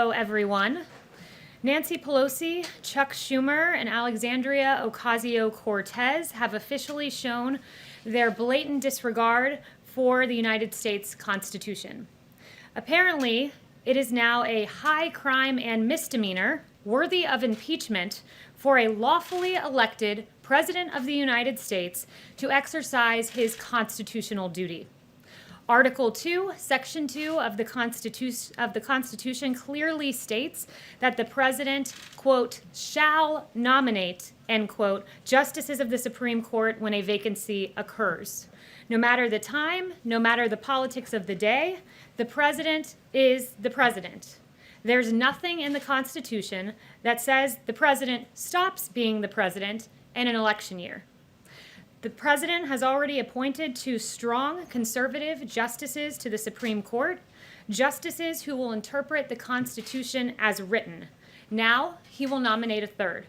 Hello, everyone. Nancy Pelosi, Chuck Schumer, and Alexandria Ocasio-Cortez have officially shown their blatant disregard for the United States Constitution. Apparently, it is now a high crime and misdemeanor worthy of impeachment for a lawfully elected President of the United States to exercise his constitutional duty. Article 2, Section 2 of the Constitution clearly states that the President, quote, shall nominate, end quote, justices of the Supreme Court when a vacancy occurs. No matter the time, no matter the politics of the day, the President is the President. There's nothing in the Constitution that says the President stops being the President in an election year. The President has already appointed 2 strong conservative justices to the Supreme Court, justices who will interpret the Constitution as written. Now, he will nominate a 3rd.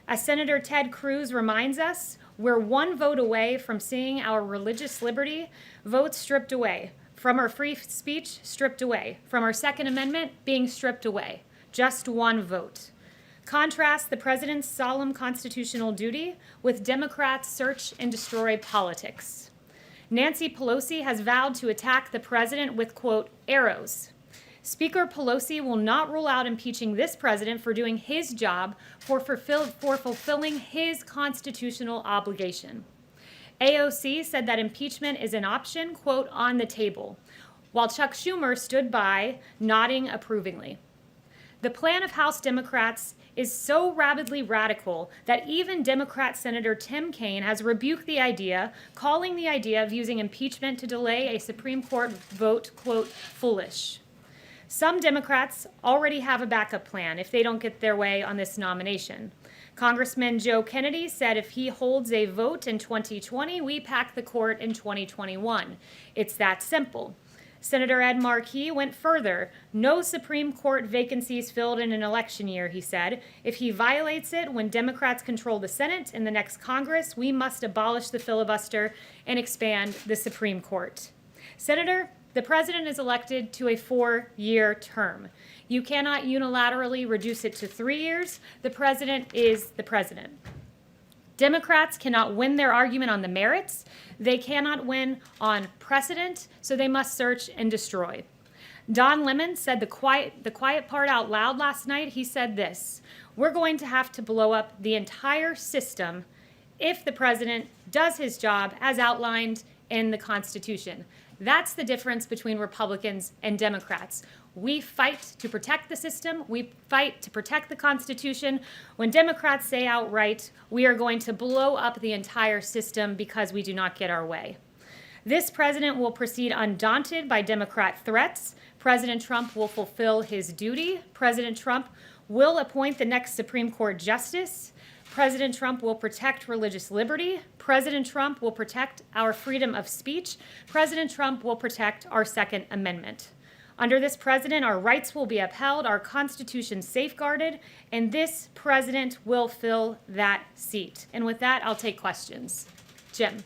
As Senator Ted Cruz reminds us, we're 1 vote away from seeing our religious liberty votes stripped away, from our free speech stripped away, from our Second Amendment being stripped away. Just 1 vote. Contrast the President's solemn constitutional duty with Democrats' search and destroy politics. Nancy Pelosi has vowed to attack the President with, quote, arrows. Speaker Pelosi will not rule out impeaching this President for doing his job, for fulfilling his constitutional obligation. AOC said that impeachment is an option, quote, on the table, while Chuck Schumer stood by, nodding approvingly. The plan of House Democrats is so rabidly radical that even Democrat Senator Tim Kaine has rebuked the idea, calling the idea of using impeachment to delay a Supreme Court vote, quote, foolish. Some Democrats already have a backup plan if they don't get their way on this nomination. Congressman Joe Kennedy said if he holds a vote in 2020, we pack the court in 2021. It's that simple. Senator Ed Markey went further. No Supreme Court vacancies filled in an election year, he said. If he violates it when Democrats control the Senate in the next Congress, we must abolish the filibuster and expand the Supreme Court. Senator, the President is elected to a 4-year term. You cannot unilaterally reduce it to 3 years. The President is the President. Democrats cannot win their argument on the merits. They cannot win on precedent, so they must search and destroy. Don Lemon said the quiet part out loud last night. He said this: we're going to have to blow up the entire system if the President does his job as outlined in the Constitution. That's the difference between Republicans and Democrats. We fight to protect the system. We fight to protect the Constitution. When Democrats say outright, we are going to blow up the entire system because we do not get our way. This President will proceed undaunted by Democrat threats. President Trump will fulfill his duty. President Trump will appoint the next Supreme Court justice. President Trump will protect religious liberty. President Trump will protect our freedom of speech. President Trump will protect our Second Amendment. Under this President, our rights will be upheld, our Constitution safeguarded, and this President will fill that seat. And with that, I'll take questions. Jim.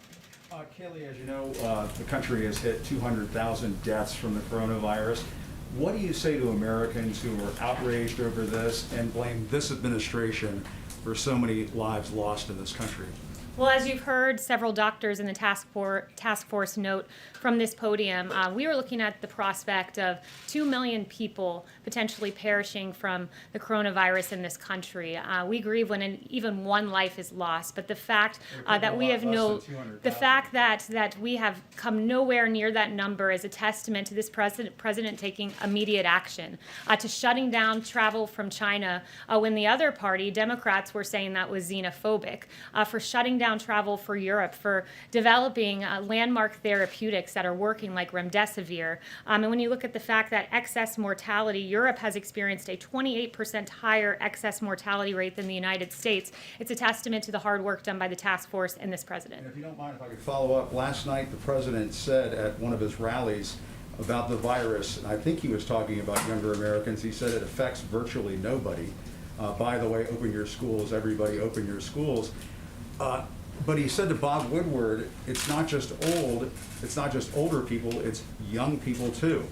Kayleigh, as you know, the country has hit 200,000 deaths from the coronavirus. What do you say to Americans who are outraged over this and blame this administration for so many lives lost in this country? Well, as you've heard several doctors in the task force note from this podium, we were looking at the prospect of 2 million people potentially perishing from the coronavirus in this country. We grieve when even 1 life is lost, but the fact that we have that we have come nowhere near that number is a testament to this president taking immediate action, to shutting down travel from China when the other party, Democrats, were saying that was xenophobic, for shutting down travel for Europe, for developing landmark therapeutics that are working like remdesivir. And when you look at the fact that excess mortality, Europe has experienced a 28% higher excess mortality rate than the United States. It's a testament to the hard work done by the task force and this president. And if you don't mind, if I could follow up, last night the president said at one of his rallies about the virus, and I think he was talking about younger Americans, he said it affects virtually nobody. By the way, open your schools, everybody open your schools. But he said to Bob Woodward, it's not just older people, it's young people too.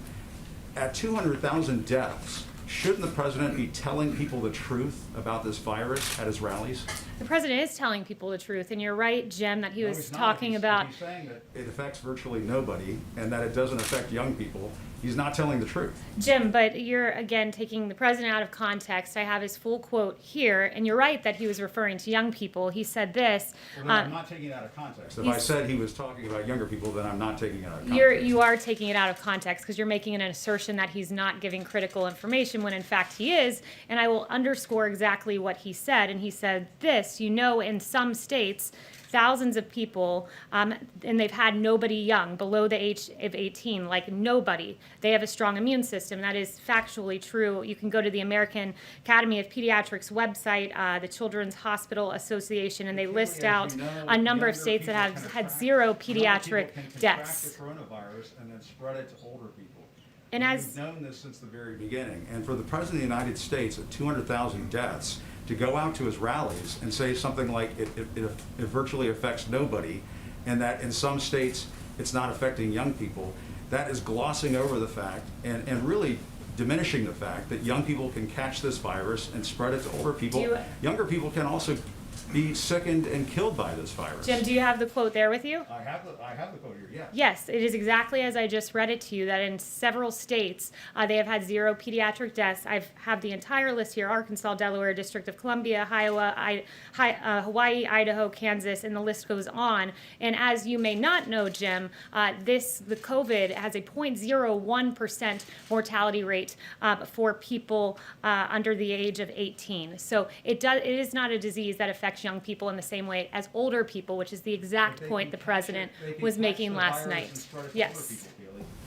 At 200,000 deaths, Shouldn't the president be telling people the truth about this virus at his rallies? The president is telling people the truth, and you're right, Jim, that he No, was he's not. talking about. He's saying that it affects virtually nobody and that it doesn't affect young people. He's not telling the truth. Jim, but you're again taking the president out of context. I have his full quote here, and you're right that he was referring to young people. He said this. Well, no, I'm not taking it out of context. If I said he was talking about younger people, then I'm not taking it out of context. You are taking it out of context because you're making an assertion that he's not giving critical information when in fact he is. And I will underscore exactly what he said. And he said this, in some states, thousands of people, and they've had nobody young below the age of 18, like nobody. They have a strong immune system. That is factually true. You can go to the American Academy of Pediatrics website, the Children's Hospital Association, and they list out a number of states that have had zero pediatric deaths. The coronavirus and then spread it to older people. And we've known this since the very beginning. And for the President of the United States at 200,000 deaths, to go out to his rallies and say something like it virtually affects nobody, and that in some states it's not affecting young people, that is glossing over the fact and really diminishing the fact that young people can catch this virus and spread it to older people. Younger people can also be sickened and killed by this virus. Jim, do you have the quote there with you? I have the quote here, yes. Yes, it is exactly as I just read it to you, that in several states they have had zero pediatric deaths. I have the entire list here: Arkansas, Delaware, District of Columbia, Iowa, Hawaii, Idaho, Kansas, and the list goes on. And as you may not know, Jim, the COVID has a 0.01% mortality rate for people under the age of 18. So it is not a disease that affects young people in the same way as older people, which is the exact point the president was making last night. Yes.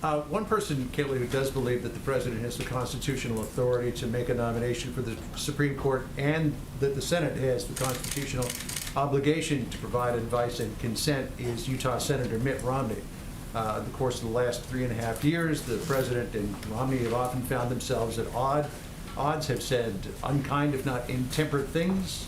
One person, Kayleigh, who does believe that the president has the constitutional authority to make a nomination for the Supreme Court and that the Senate has the constitutional obligation to provide advice and consent is Utah Senator Mitt Romney. In the course of the last 3.5 years, the president and Romney have often found themselves at odds, have said unkind, if not intemperate things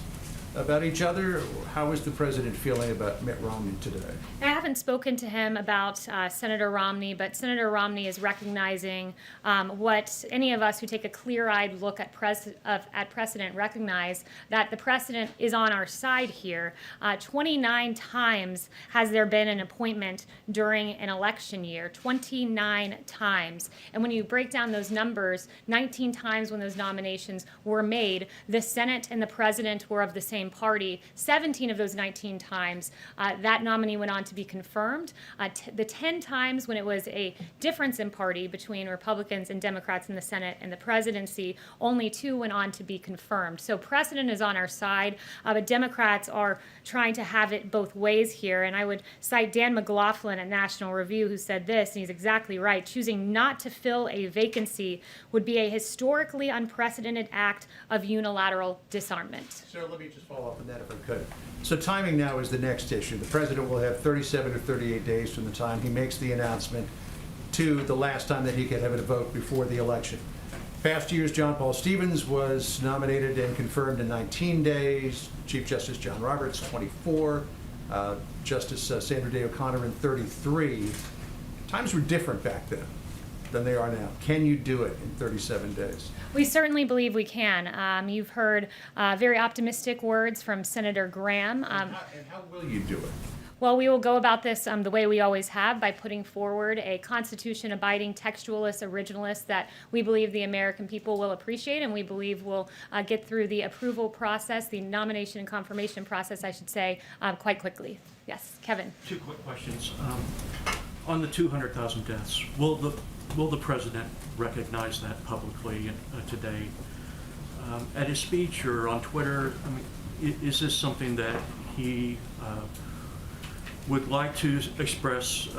about each other. How is the president feeling about Mitt Romney today? I haven't spoken to him about Senator Romney, but Senator Romney is recognizing what any of us who take a clear-eyed look at precedent recognize, that the precedent is on our side here. 29 times has there been an appointment during an election year, 29 times. And when you break down those numbers, 19 times when those nominations were made, the Senate and the president were of the same party. 17 of those 19 times, that nominee went on to be confirmed. The 10 times when it was a difference in party between Republicans and Democrats in the Senate and the presidency, only 2 went on to be confirmed. So precedent is on our side, but Democrats are trying to have it both ways here. And I would cite Dan McLaughlin at National Review, who said this, and he's exactly right: choosing not to fill a vacancy would be a historically unprecedented act of unilateral disarmament. So let me just follow up on that if I could. So timing now is the next issue. The president will have 37 or 38 days from the time he makes the announcement to the last time that he could have a vote before the election. Past years, John Paul Stevens was nominated and confirmed in 19 days. Chief Justice John Roberts, 24. Justice Sandra Day O'Connor in 33. Times were different back then than they are now. Can you do it in 37 days? We certainly believe we can. You've heard very optimistic words from Senator Graham. And how will you do it? Well, we will go about this the way we always have, by putting forward a Constitution-abiding textualist, originalist that we believe the American people will appreciate, and we believe will get through the approval process, the nomination and confirmation process, I should say, quite quickly. Yes, Kevin. 2 quick questions. On the 200,000 deaths, will the president recognize that publicly today? At his speech or on Twitter, is this something that he would like to express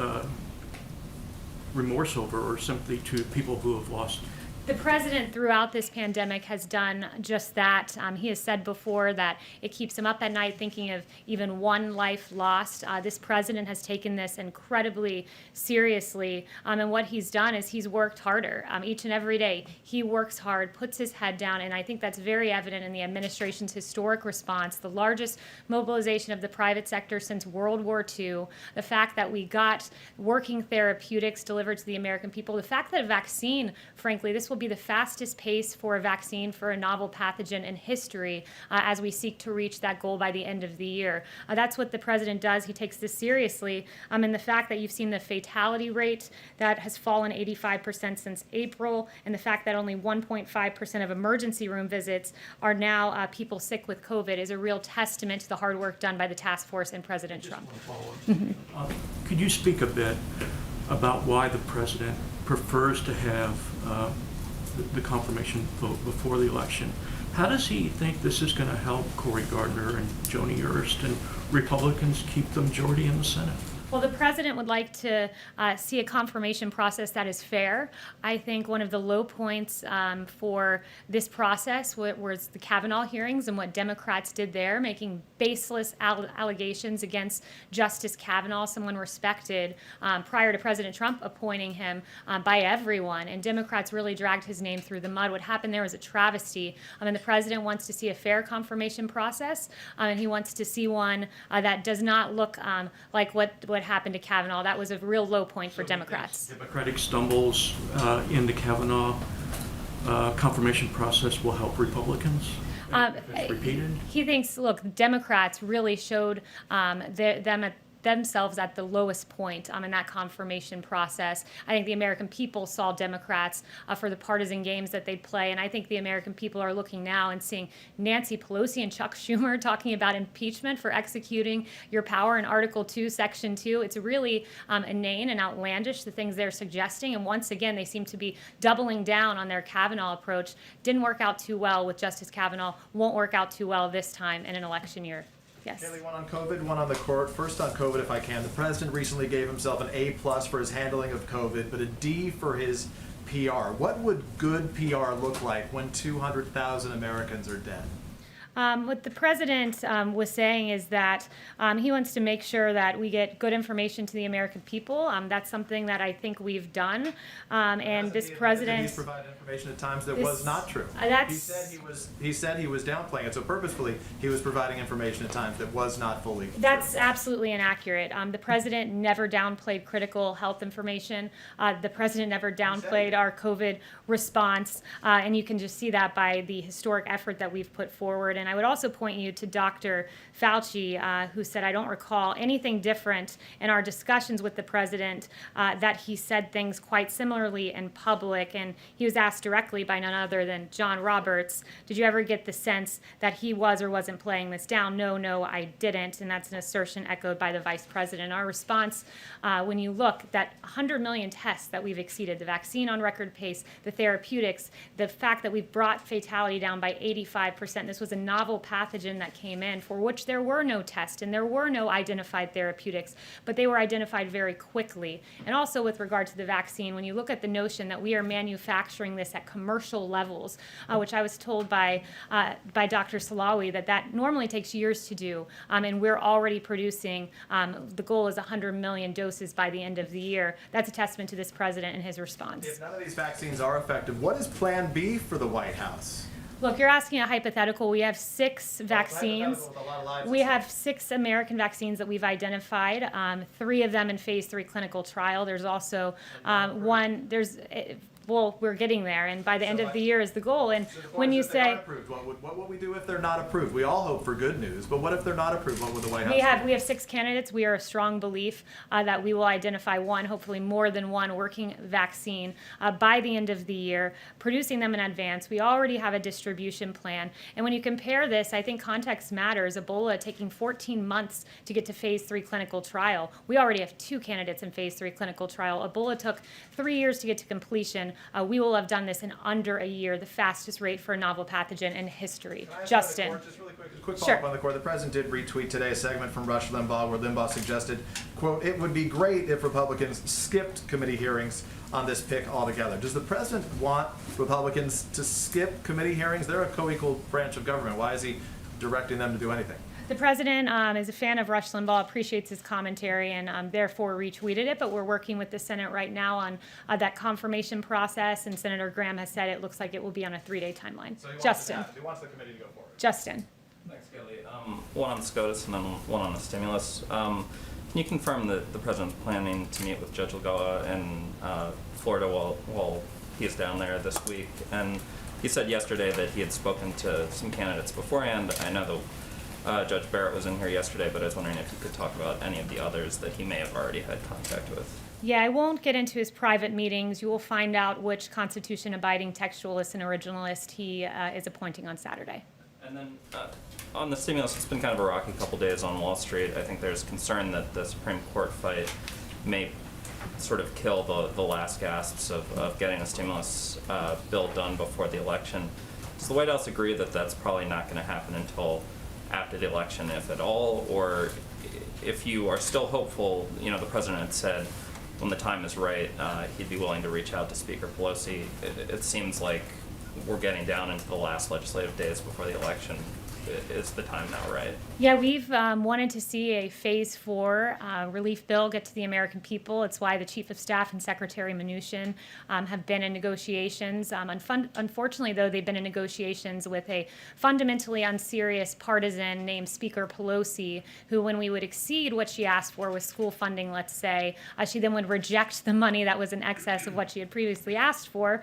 remorse over, or simply to people who have lost? The president throughout this pandemic has done just that. He has said before that it keeps him up at night thinking of even one life lost. This president has taken this incredibly seriously, and what he's done is he's worked harder each and every day. He works hard, puts his head down, and I think that's very evident in the administration's historic response, the largest mobilization of the private sector since World War II, the fact that we got working therapeutics delivered to the American people, the fact that a vaccine, frankly, this will be the fastest pace for a vaccine for a novel pathogen in history as we seek to reach that goal by the end of the year. That's what the president does. He takes this seriously. And the fact that you've seen the fatality rate that has fallen 85% since April, and the fact that only 1.5% of emergency room visits are now people sick with COVID is a real testament to the hard work done by the task force and President Trump. Could you speak a bit about why the president prefers to have the confirmation vote before the election? How does he think this is going to help Cory Gardner and Joni Ernst and Republicans keep the majority in the Senate? Well, the president would like to see a confirmation process that is fair. I think one of the low points for this process was the Kavanaugh hearings and what Democrats did there, making baseless allegations against Justice Kavanaugh, someone respected prior to President Trump appointing him by everyone. And Democrats really dragged his name through the mud. What happened there was a travesty. And the president wants to see a fair confirmation process, and he wants to see one that does not look like what happened to Kavanaugh. That was a real low point for Democrats. Democratic stumbles in the Kavanaugh confirmation process will help Republicans? If it's repeated? He thinks, look, Democrats really showed themselves at the lowest point in that confirmation process. I think the American people saw Democrats for the partisan games that they play, and I think the American people are looking now and seeing Nancy Pelosi and Chuck Schumer talking about impeachment for executing your power in Article 2, Section 2. It's really inane and outlandish, the things they're suggesting, and once again, they seem to be doubling down on their Kavanaugh approach. Didn't work out too well with Justice Kavanaugh, won't work out too well this time in an election year. Yes. Kayleigh, one on COVID, one on the court. First on COVID, if I can. The president recently gave himself an A+ for his handling of COVID, but a D for his PR. What would good PR look like when 200,000 Americans are dead? What the president was saying is that he wants to make sure that we get good information to the American people. That's something that I think we've done. And this president... He's provided information at times that was not true. He said he was downplaying it. So purposefully, he was providing information at times that was not fully true. That's absolutely inaccurate. The president never downplayed critical health information. The president never downplayed our COVID response. And you can just see that by the historic effort that we've put forward. And I would also point you to Dr. Fauci, who said, I don't recall anything different in our discussions with the president, that he said things quite similarly in public. And he was asked directly by none other than John Roberts, did you ever get the sense that he was or wasn't playing this down? No, I didn't. And that's an assertion echoed by the vice president. Our response, when you look, that 100 million tests that we've exceeded, the vaccine on record pace, the therapeutics, the fact that we've brought fatality down by 85%. This was a novel pathogen that came in for which there were no tests and there were no identified therapeutics, but they were identified very quickly. And also with regard to the vaccine, when you look at the notion that we are manufacturing this at commercial levels, which I was told by Dr. Salawi that normally takes years to do, and we're already producing, the goal is 100 million doses by the end of the year. That's a testament to this president and his response. If none of these vaccines are effective, what is Plan B for the White House? Look, you're asking a hypothetical. We have 6 vaccines. We have 6 American vaccines that we've identified, 3 of them in phase 3 clinical trial. There's also one, well, we're getting there, and by the end of the year is the goal. And when you say... What will we do if they're not approved? We all hope for good news, but what if they're not approved? What would the White House do? We have 6 candidates. We are a strong belief that we will identify one, hopefully more than one, working vaccine by the end of the year, producing them in advance. We already have a distribution plan. And when you compare this, I think context matters. Ebola taking 14 months to get to phase 3 clinical trial. We already have 2 candidates in phase 3 clinical trial. Ebola took 3 years to get to completion. We will have done this in under a year, the fastest rate for a novel pathogen in history. Justin. Just really quick follow-up on the court. The president did retweet today a segment from Rush Limbaugh where Limbaugh suggested, quote, it would be great if Republicans skipped committee hearings on this pick altogether. Does the president want Republicans to skip committee hearings? They're a co-equal branch of government. Why is he directing them to do anything? The president is a fan of Rush Limbaugh, appreciates his commentary, and therefore retweeted it. But we're working with the Senate right now on that confirmation process, and Senator Graham has said it looks like it will be on a 3-day timeline. So Justin. He wants the committee to go forward. Justin. Thanks, Kayleigh. One on SCOTUS and then one on the stimulus. Can you confirm that the president's planning to meet with Judge Lagoa in Florida while he's down there this week, and he said yesterday that he had spoken to some candidates beforehand. I know Judge Barrett was in here yesterday, but I was wondering if you could talk about any of the others that he may have already had contact with. Yeah, I won't get into his private meetings. You will find out which Constitution-abiding textualist and originalist he is appointing on Saturday. And then on the stimulus, it's been kind of a rocky couple days on Wall Street. I think there's concern that the Supreme Court fight may sort of kill the last gasps of getting a stimulus bill done before the election. Does the White House agree that that's probably not going to happen until after the election, if at all? Or if you are still hopeful, you know, the president had said when the time is right, he'd be willing to reach out to Speaker Pelosi. It seems like we're getting down into the last legislative days before the election. Is the time now right? Yeah, we've wanted to see a Phase 4 relief bill get to the American people. It's why the Chief of Staff and Secretary Mnuchin have been in negotiations. Unfortunately, though, they've been in negotiations with a fundamentally unserious partisan named Speaker Pelosi, who, when we would exceed what she asked for with school funding, let's say, she then would reject the money that was in excess of what she had previously asked for.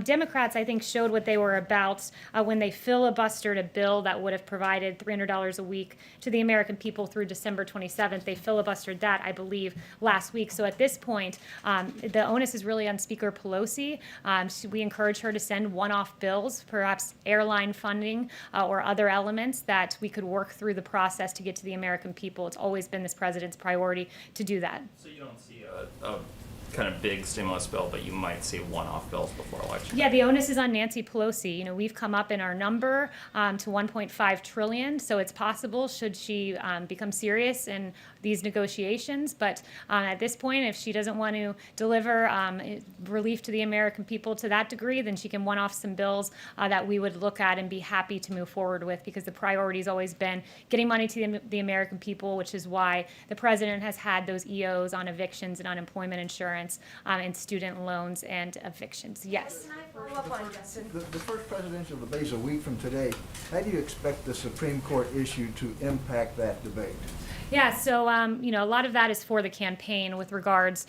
Democrats, I think, showed what they were about when they filibustered a bill that would have provided $300 a week to the American people through December 27th. They filibustered that, I believe, last week. So at this point, the onus is really on Speaker Pelosi. We encourage her to send one-off bills, perhaps airline funding or other elements that we could work through the process to get to the American people. It's always been this president's priority to do that. So you don't see a kind of big stimulus bill, but you might see one-off bills before election. Yeah, the onus is on Nancy Pelosi. You know, we've come up in our number to 1.5 trillion, so it's possible should she become serious in these negotiations. But at this point, if she doesn't want to deliver relief to the American people to that degree, then she can one-off some bills that we would look at and be happy to move forward with, because the priority has always been getting money to the American people, which is why the president has had those EOs on evictions and unemployment insurance and student loans and evictions. Yes. Can I follow up on Justin? The first presidential debate is a week from today. How do you expect the Supreme Court issue to impact that debate? Yeah, so you know, a lot of that is for the campaign with regards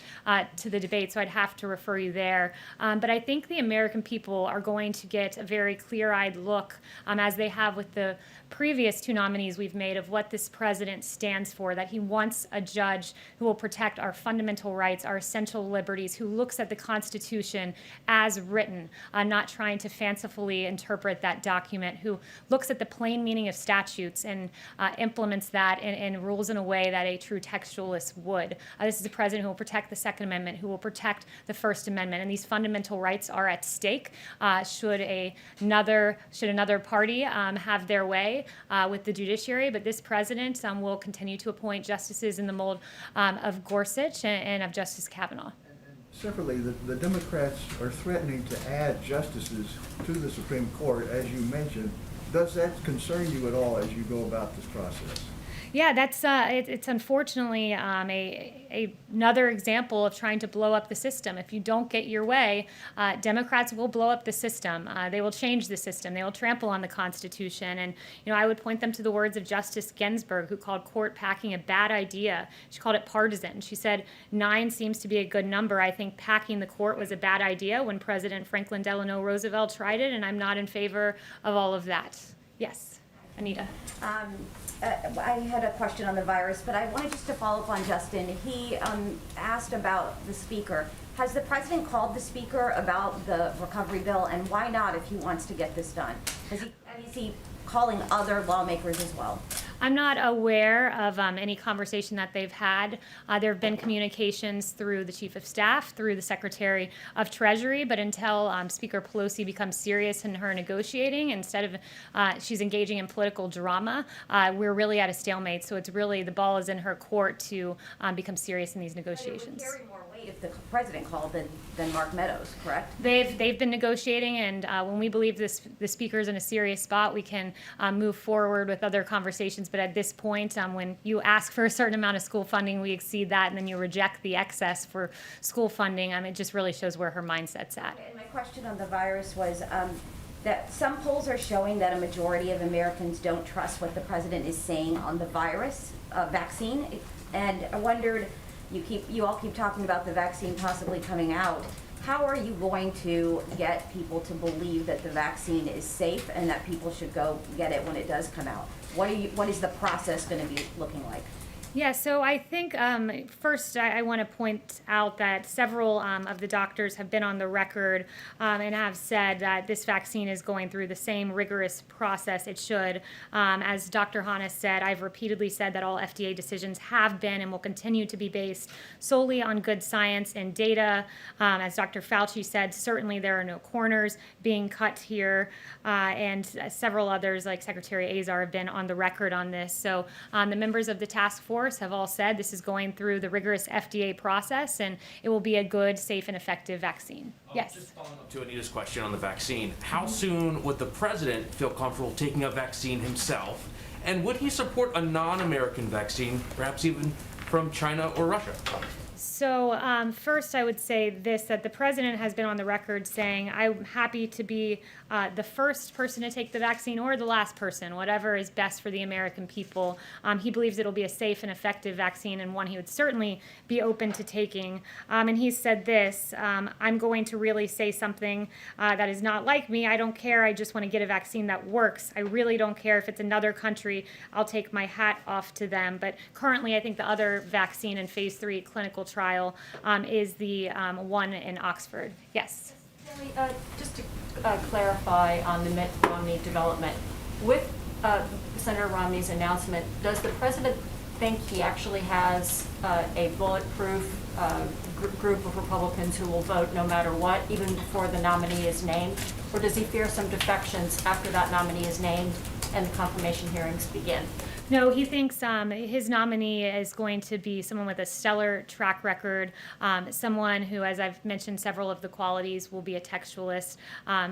to the debate, so I'd have to refer you there. But I think the American people are going to get a very clear-eyed look, as they have with the previous two nominees we've made, of what this president stands for, that he wants a judge who will protect our fundamental rights, our essential liberties, who looks at the Constitution as written, not trying to fancifully interpret that document, who looks at the plain meaning of statutes and implements that and rules in a way that a true textualist would. This is a president who will protect the Second Amendment, who will protect the First Amendment, and these fundamental rights are at stake should another party have their way with the judiciary. But this president will continue to appoint justices in the mold of Gorsuch and of Justice Kavanaugh. Separately, the Democrats are threatening to add justices to the Supreme Court, as you mentioned. Does that concern you at all as you go about this process? Yeah, that's it's unfortunately another example of trying to blow up the system. If you don't get your way, Democrats will blow up the system. They will change the system. They will trample on the Constitution. And you know, I would point them to the words of Justice Ginsburg, who called court packing a bad idea. She called it partisan. She said 9 seems to be a good number. I think packing the court was a bad idea when President Franklin Delano Roosevelt tried it, and I'm not in favor of all of that. Yes, Anita. I had a question on the virus, but I wanted just to follow up on Justin. He asked about the speaker. Has the president called the speaker about the recovery bill, and why not if he wants to get this done? Is he calling other lawmakers as well? I'm not aware of any conversation that they've had. There have been communications through the Chief of Staff, through the Secretary of Treasury, but until Speaker Pelosi becomes serious in her negotiating, instead of she's engaging in political drama, we're really at a stalemate. So it's really, the ball is in her court to become serious in these negotiations. It would carry more weight if the president called than Mark Meadows, correct? They've been negotiating, and when we believe the speaker's in a serious spot, we can move forward with other conversations. But at this point, when you ask for a certain amount of school funding, we exceed that, and then you reject the excess for school funding. It just really shows where her mindset's at. And my question on the virus was that some polls are showing that a majority of Americans don't trust what the president is saying on the virus vaccine. And I wondered, you all keep talking about the vaccine possibly coming out. how are you going to get people to believe that the vaccine is safe and that people should go get it when it does come out? What is the process going to be looking like? Yeah, so I think first I want to point out that several of the doctors have been on the record and have said that this vaccine is going through the same rigorous process it should. As Dr. Hannes said, I've repeatedly said that all FDA decisions have been and will continue to be based solely on good science and data. As Dr. Fauci said, certainly there are no corners being cut here, and several others like Secretary Azar have been on the record on this. So the members of the task force have all said this is going through the rigorous FDA process, and it will be a good, safe, and effective vaccine. Yes. Just following up to Anita's question on the vaccine, how soon would the president feel comfortable taking a vaccine himself? And would he support a non-American vaccine, perhaps even from China or Russia? So first, I would say this, that the president has been on the record saying, I'm happy to be the first person to take the vaccine or the last person, whatever is best for the American people. He believes it'll be a safe and effective vaccine and one he would certainly be open to taking. And he said this, I'm going to really say something that is not like me. I don't care. I just want to get a vaccine that works. I really don't care if it's another country. I'll take my hat off to them. But currently, I think the other vaccine in phase 3 clinical trial is the one in Oxford. Yes. Kayleigh, just to clarify on the Mitt Romney development, with Senator Romney's announcement, does the president think he actually has a bulletproof group of Republicans who will vote no matter what, even before the nominee is named? Or does he fear some defections after that nominee is named and the confirmation hearings begin? No, he thinks his nominee is going to be someone with a stellar track record, someone who, as I've mentioned, several of the qualities, will be a textualist,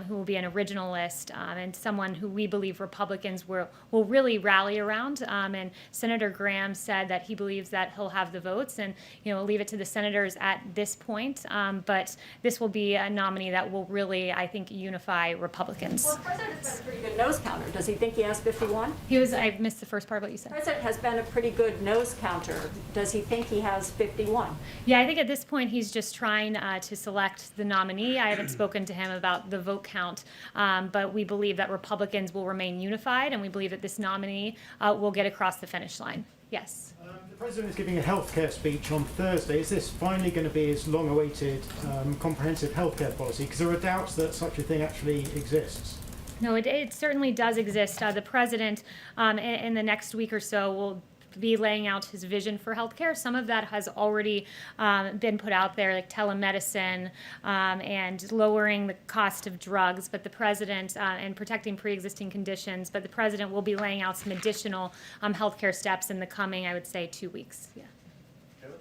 who will be an originalist, and someone who we believe Republicans will really rally around. And Senator Graham said that he believes that he'll have the votes, and we'll leave it to the senators at this point. But this will be a nominee that will really, I think, unify Republicans. Well, the president has been a pretty good nose counter. Does he think he has 51? I missed the first part of what you said. The president has been a pretty good nose counter. Does he think he has 51? Yeah, I think at this point he's just trying to select the nominee. I haven't spoken to him about the vote count, but we believe that Republicans will remain unified, and we believe that this nominee will get across the finish line. Yes. The president is giving a healthcare speech on Thursday. Is this finally going to be his long-awaited comprehensive healthcare policy? Because there are doubts that such a thing actually exists. No, it certainly does exist. The president, in the next week or so, will be laying out his vision for healthcare. Some of that has already been put out there, like telemedicine and lowering the cost of drugs. But the president and protecting pre-existing conditions. But the president will be laying out some additional healthcare steps in the coming, I would say, 2 weeks. Yeah.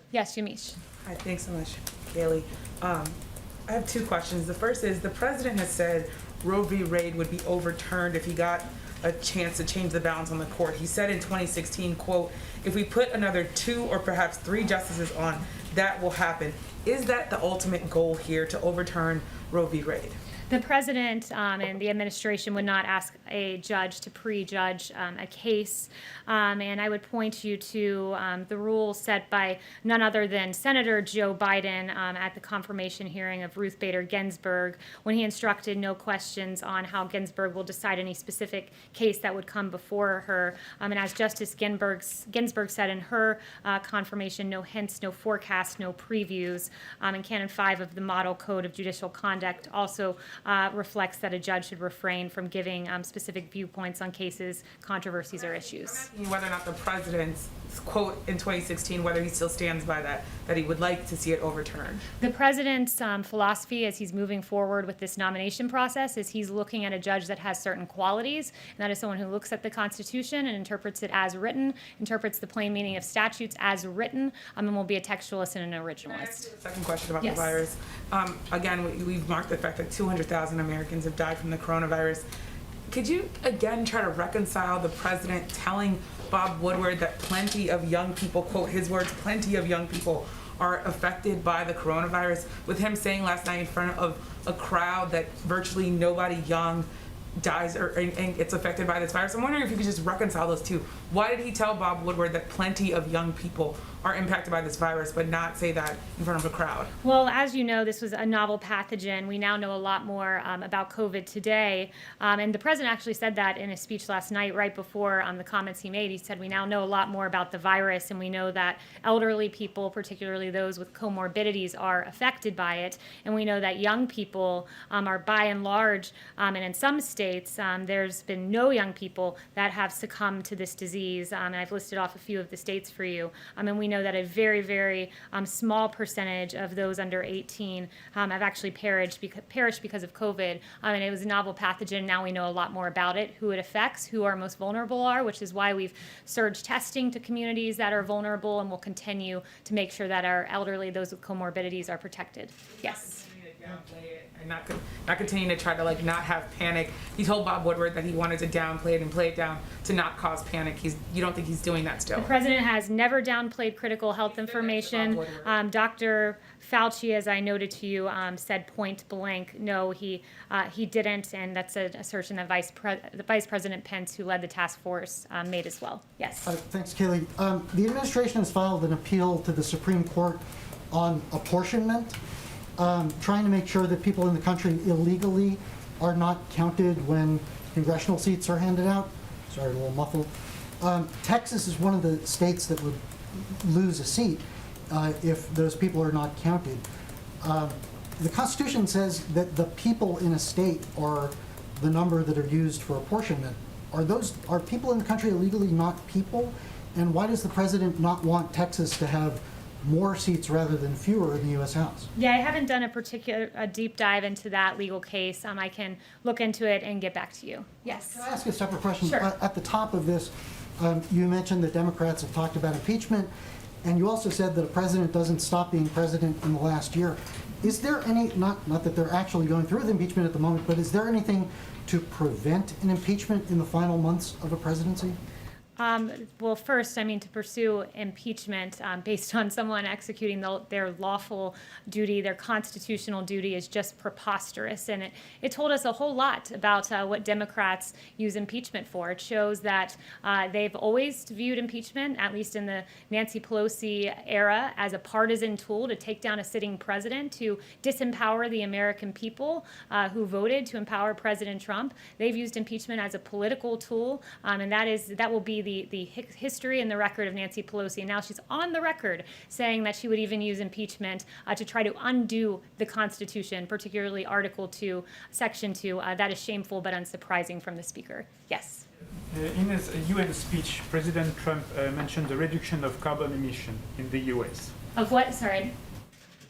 Yes, Yamish. Hi, thanks so much, Kayleigh. I have two questions. The first is, the president has said Roe v. Wade would be overturned if he got a chance to change the balance on the court. He said in 2016, quote, if we put another 2 or perhaps 3 justices on, that will happen. Is that the ultimate goal here, to overturn Roe v. Wade? The president and the administration would not ask a judge to prejudge a case. And I would point you to the rule set by none other than Senator Joe Biden at the confirmation hearing of Ruth Bader Ginsburg, when he instructed no questions on how Ginsburg will decide any specific case that would come before her. And as Justice Ginsburg said in her confirmation, no hints, no forecasts, no previews. And Canon 5 of the Model Code of Judicial Conduct also reflects that a judge should refrain from giving specific viewpoints on cases, controversies, or issues. I'm asking whether or not the president's quote in 2016, whether he still stands by that he would like to see it overturned. The president's philosophy as he's moving forward with this nomination process is he's looking at a judge that has certain qualities, and that is someone who looks at the Constitution and interprets it as written, interprets the plain meaning of statutes as written, and will be a textualist and an originalist. Second question about Yes. the virus. Again, we've marked the fact that 200,000 Americans have died from the coronavirus. Could you again try to reconcile the president telling Bob Woodward that plenty of young people, quote his words, plenty of young people are affected by the coronavirus, with him saying last night in front of a crowd that virtually nobody young dies and gets affected by this virus. I'm wondering if you could just reconcile those two. Why did he tell Bob Woodward that plenty of young people are impacted by this virus, but not say that in front of a crowd? Well, as you know, this was a novel pathogen. We now know a lot more about COVID today. And the president actually said that in a speech last night, right before the comments he made. He said, we now know a lot more about the virus, and we know that elderly people, particularly those with comorbidities, are affected by it. And we know that young people are by and large, and in some states, there's been no young people that have succumbed to this disease. And I've listed off a few of the states for you. And we know that a very, very small percentage of those under 18 have actually perished because of COVID. And it was a novel pathogen. Now we know a lot more about it, who it affects, who our most vulnerable are, which is why we've surged testing to communities that are vulnerable, and we'll continue to make sure that our elderly, those with comorbidities, are protected. Yes. Downplay it and not continue to try to not have panic. He told Bob Woodward that he wanted to downplay it and play it down to not cause panic. You don't think he's doing that still? The president has never downplayed critical health information. Dr. Fauci, as I noted to you, said point blank, no, he didn't, and that's an assertion that Vice President Pence, who led the task force, made as well. Yes. Thanks, Kayleigh. The administration has filed an appeal to the Supreme Court on apportionment, trying to make sure that people in the country illegally are not counted when congressional seats are handed out. Sorry, a little muffled. Texas is one of the states that would lose a seat if those people are not counted. The Constitution says that the people in a state are the number that are used for apportionment. Are people in the country illegally not people? And why does the president not want Texas to have more seats rather than fewer in the U.S. House? Yeah, I haven't done a deep dive into that legal case. I can look into it and get back to you. Yes. Can I ask a separate question? Sure. At the top of this, you mentioned that Democrats have talked about impeachment, and you also said that a president doesn't stop being president in the last year. Is there any, not that they're actually going through the impeachment at the moment, but is there anything to prevent an impeachment in the final months of a presidency? Well, first, to pursue impeachment based on someone executing their lawful duty, their constitutional duty, is just preposterous. And it told us a whole lot about what Democrats use impeachment for. It shows that they've always viewed impeachment, at least in the Nancy Pelosi era, as a partisan tool to take down a sitting president, to disempower the American people who voted to empower President Trump. They've used impeachment as a political tool, and that will be the history and the record of Nancy Pelosi. And now she's on the record saying that she would even use impeachment to try to undo the Constitution, particularly Article 2, Section 2. That is shameful but unsurprising from the Speaker. Yes. In his UN speech, President Trump mentioned the reduction of carbon emission in the U.S. Of what? Sorry.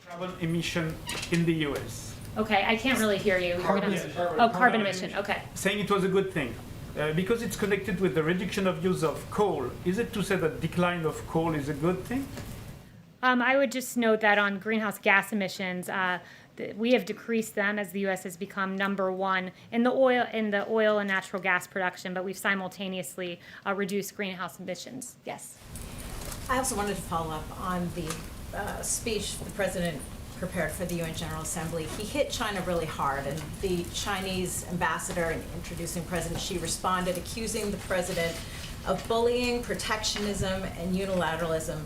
Carbon emission in the U.S. Okay, I can't really hear you. Carbon emission. Okay. Saying it was a good thing. Because it's connected with the reduction of use of coal, is it to say that decline of coal is a good thing? I would just note that on greenhouse gas emissions, we have decreased them as the U.S. has become #1 in the oil and natural gas production, but we've simultaneously reduced greenhouse emissions. Yes. I also wanted to follow up on the speech the president prepared for the UN General Assembly. He hit China really hard, and the Chinese ambassador, in introducing President Xi, responded accusing the president of bullying, protectionism, and unilateralism.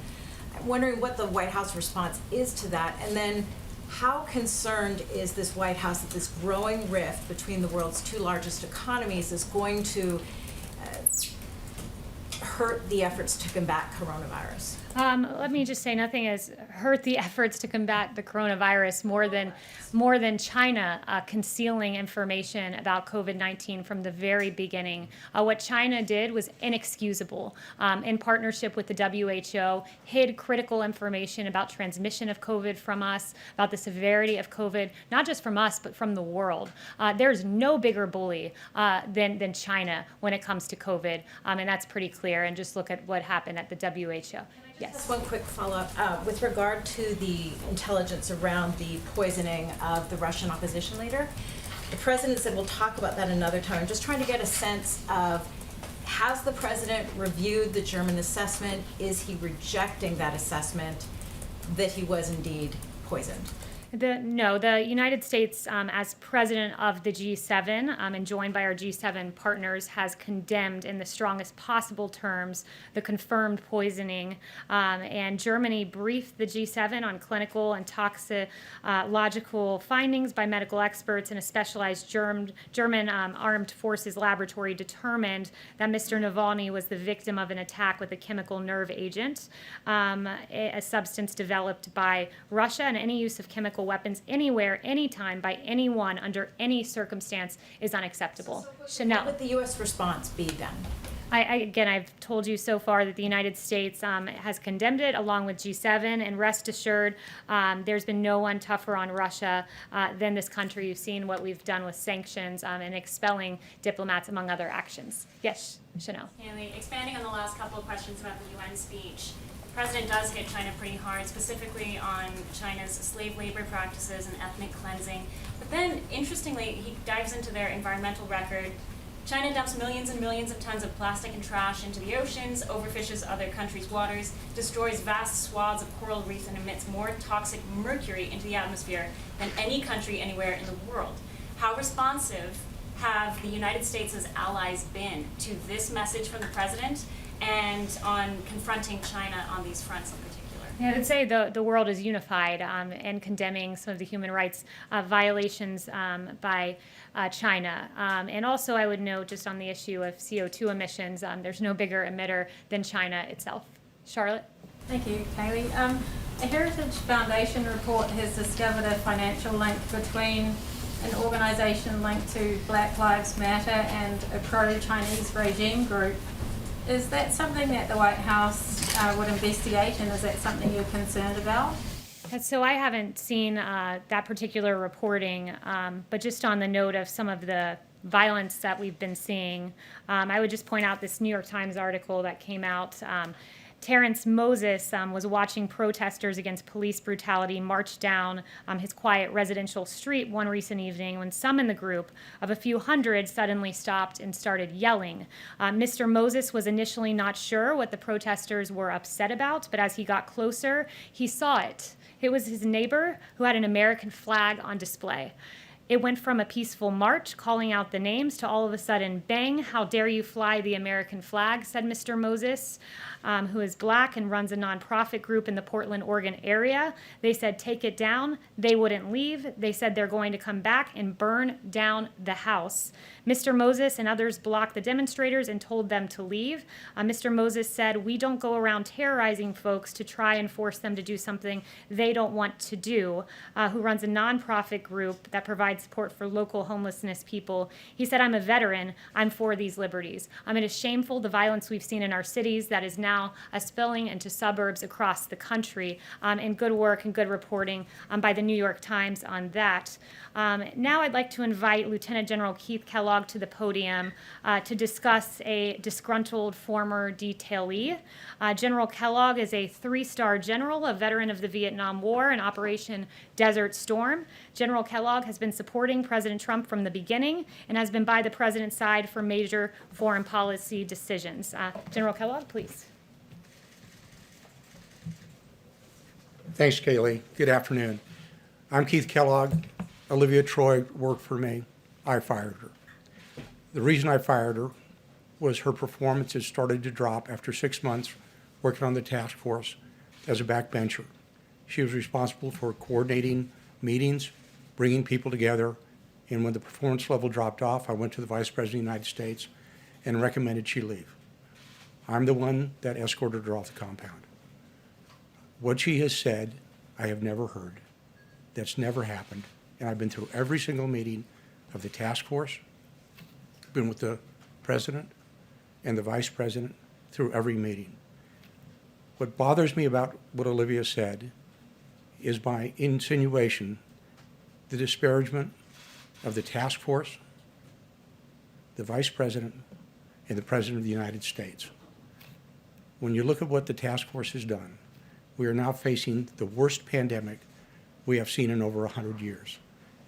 I'm wondering what the White House response is to that, and then how concerned is this White House that this growing rift between the world's two largest economies is going to hurt the efforts to combat coronavirus? Let me just say, nothing has hurt the efforts to combat the coronavirus more than China concealing information about COVID-19 from the very beginning. What China did was inexcusable. In partnership with the WHO, hid critical information about transmission of COVID from us, about the severity of COVID, not just from us, but from the world. There's no bigger bully than China when it comes to COVID, and that's pretty clear. And just look at what happened at the WHO. Yes. Just one quick follow-up. With regard to the intelligence around the poisoning of the Russian opposition leader, the president said we'll talk about that another time. I'm just trying to get a sense of, has the president reviewed the German assessment? Is he rejecting that assessment that he was indeed poisoned? The United States, as president of the G7 and joined by our G7 partners, has condemned in the strongest possible terms the confirmed poisoning. And Germany briefed the G7 on clinical and toxicological findings by medical experts, and a specialized German armed forces laboratory determined that Mr. Navalny was the victim of an attack with a chemical nerve agent, a substance developed by Russia, and any use of chemical weapons anywhere, anytime, by anyone, under any circumstance is unacceptable. Chanel. What would the U.S. response be then? Again, I've told you so far that the United States has condemned it along with G7, and rest assured, there's been no one tougher on Russia than this country. You've seen what we've done with sanctions and expelling diplomats, among other actions. Yes, Chanel. Kayleigh, expanding on the last couple of questions about the UN speech, the president does hit China pretty hard, specifically on China's slave labor practices and ethnic cleansing. But then, interestingly, he dives into their environmental record. China dumps millions and millions of tons of plastic and trash into the oceans, overfishes other countries' waters, destroys vast swaths of coral reefs, and emits more toxic mercury into the atmosphere than any country anywhere in the world. How responsive have the United States' allies been to this message from the president and on confronting China on these fronts in particular? Yeah, I would say the world is unified in condemning some of the human rights violations by China. And also, I would note, just on the issue of CO2 emissions, there's no bigger emitter than China itself. Charlotte? Thank you, Kayleigh. A Heritage Foundation report has discovered a financial link between an organization linked to Black Lives Matter and a pro-Chinese regime group. Is that something that the White House would investigate, and is that something you're concerned about? So I haven't seen that particular reporting, but just on the note of some of the violence that we've been seeing, I would just point out this New York Times article that came out. Terrence Moses was watching protesters against police brutality march down his quiet residential street one recent evening when some in the group of a few hundred suddenly stopped and started yelling. Mr. Moses was initially not sure what the protesters were upset about, but as he got closer, he saw it. It was his neighbor who had an American flag on display. It went from a peaceful march calling out the names to all of a sudden, bang, how dare you fly the American flag, said Mr. Moses, who is black and runs a nonprofit group in the Portland, Oregon area. They said, take it down. They wouldn't leave. They said they're going to come back and burn down the house. Mr. Moses and others blocked the demonstrators and told them to leave. Mr. Moses said, we don't go around terrorizing folks to try and force them to do something they don't want to do, who runs a nonprofit group that provides support for local homelessness people. He said, I'm a veteran. I'm for these liberties. It is shameful, the violence we've seen in our cities that is now spilling into suburbs across the country, and good work and good reporting by the New York Times on that. Now I'd like to invite Lieutenant General Keith Kellogg to the podium to discuss a disgruntled former detailee. General Kellogg is a 3-star general, a veteran of the Vietnam War and Operation Desert Storm. General Kellogg has been supporting President Trump from the beginning and has been by the president's side for major foreign policy decisions. General Kellogg, please. Thanks, Kayleigh. Good afternoon. I'm Keith Kellogg. Olivia Troy worked for me. I fired her. The reason I fired her was her performance had started to drop after 6 months working on the task force as a backbencher. She was responsible for coordinating meetings, bringing people together, and when the performance level dropped off, I went to the Vice President of the United States and recommended she leave. I'm the one that escorted her off the compound. What she has said, I have never heard. That's never happened. And I've been through every single meeting of the task force, been with the president and the vice president through every meeting. What bothers me about what Olivia said is my insinuation, the disparagement of the task force, the vice president, and the president of the United States. When you look at what the task force has done, we are now facing the worst pandemic we have seen in over 100 years,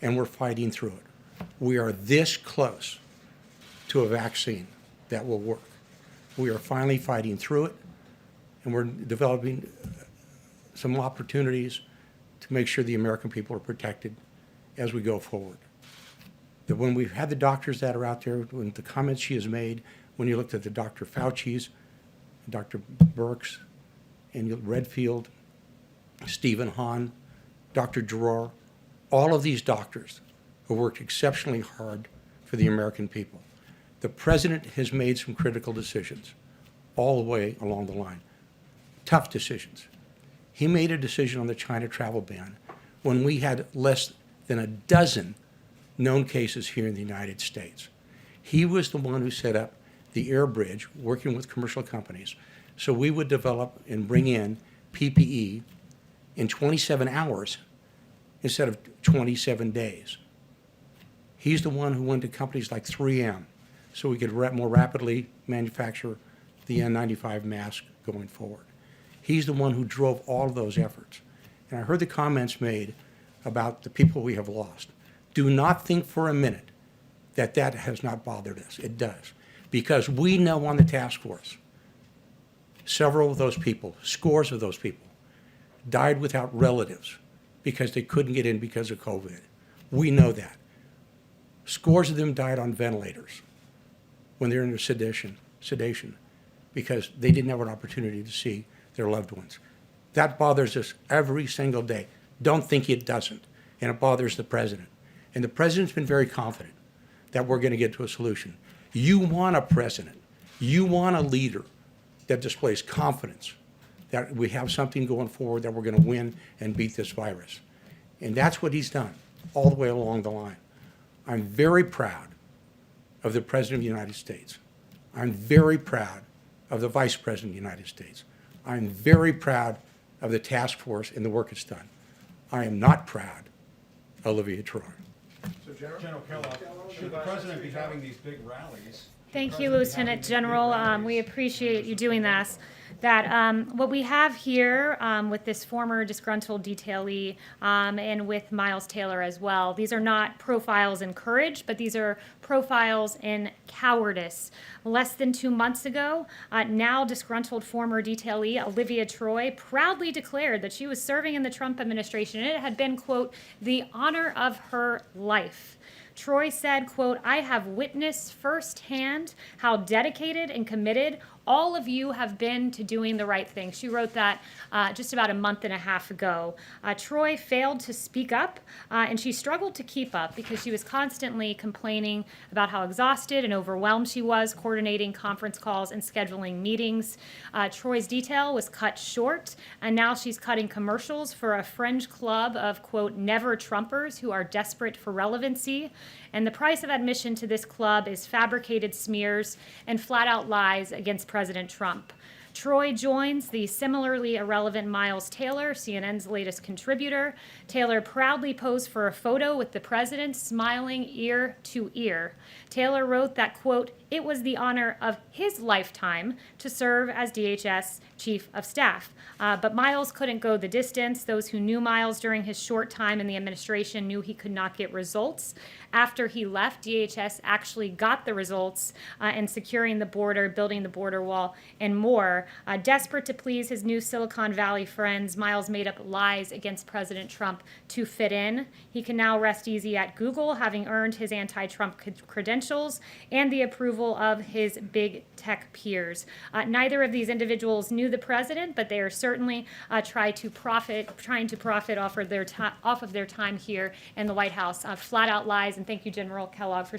and we're fighting through it. We are this close to a vaccine that will work. We are finally fighting through it, and we're developing some opportunities to make sure the American people are protected as we go forward. That when we've had the doctors that are out there, when the comments she has made, when you looked at the Dr. Fauci's, Dr. Birx, and Redfield, Stephen Hahn, Dr. Giroir, all of these doctors have worked exceptionally hard for the American people. The president has made some critical decisions all the way along the line, tough decisions. He made a decision on the China travel ban when we had less than a dozen known cases here in the United States. He was the one who set up the air bridge, working with commercial companies, so we would develop and bring in PPE in 27 hours instead of 27 days. He's the one who went to companies like 3M so we could more rapidly manufacture the N95 mask going forward. He's the one who drove all of those efforts. And I heard the comments made about the people we have lost. Do not think for a minute that that has not bothered us. It does. Because we know on the task force, several of those people, scores of those people, died without relatives because they couldn't get in because of COVID. We know that. Scores of them died on ventilators when they're under sedation because they didn't have an opportunity to see their loved ones. That bothers us every single day. Don't think it doesn't. And it bothers the president. And the president's been very confident that we're going to get to a solution. You want a president. You want a leader that displays confidence that we have something going forward, that we're going to win and beat this virus. And that's what he's done all the way along the line. I'm very proud of the President of the United States. I'm very proud of the Vice President of the United States. I'm very proud of the task force and the work it's done. I am not proud of Olivia Troy. So General Kellogg, should the president be having these big rallies? Thank you, Lieutenant General. We appreciate you doing this. What we have here with this former disgruntled detailee and with Miles Taylor as well, these are not profiles in courage, but these are profiles in cowardice. Less than 2 months ago, now disgruntled former detailee Olivia Troy proudly declared that she was serving in the Trump administration and it had been, quote, the honor of her life. Troy said, quote, I have witnessed firsthand how dedicated and committed all of you have been to doing the right thing. She wrote that just about a month and a half ago. Troy failed to speak up, and she struggled to keep up because she was constantly complaining about how exhausted and overwhelmed she was coordinating conference calls and scheduling meetings. Troy's detail was cut short, and now she's cutting commercials for a fringe club of, quote, never Trumpers who are desperate for relevancy. And the price of admission to this club is fabricated smears and flat-out lies against President Trump. Troy joins the similarly irrelevant Miles Taylor, CNN's latest contributor. Taylor proudly posed for a photo with the president, smiling ear to ear. Taylor wrote that, quote, it was the honor of his lifetime to serve as DHS chief of staff. But Miles couldn't go the distance. Those who knew Miles during his short time in the administration knew he could not get results. After he left, DHS actually got the results in securing the border, building the border wall, and more. Desperate to please his new Silicon Valley friends, Miles made up lies against President Trump to fit in. He can now rest easy at Google, having earned his anti-Trump credentials and the approval of his big tech peers. Neither of these individuals knew the president, but they are certainly trying to profit off of their time here in the White House. Flat out lies. And thank you, General Kellogg, for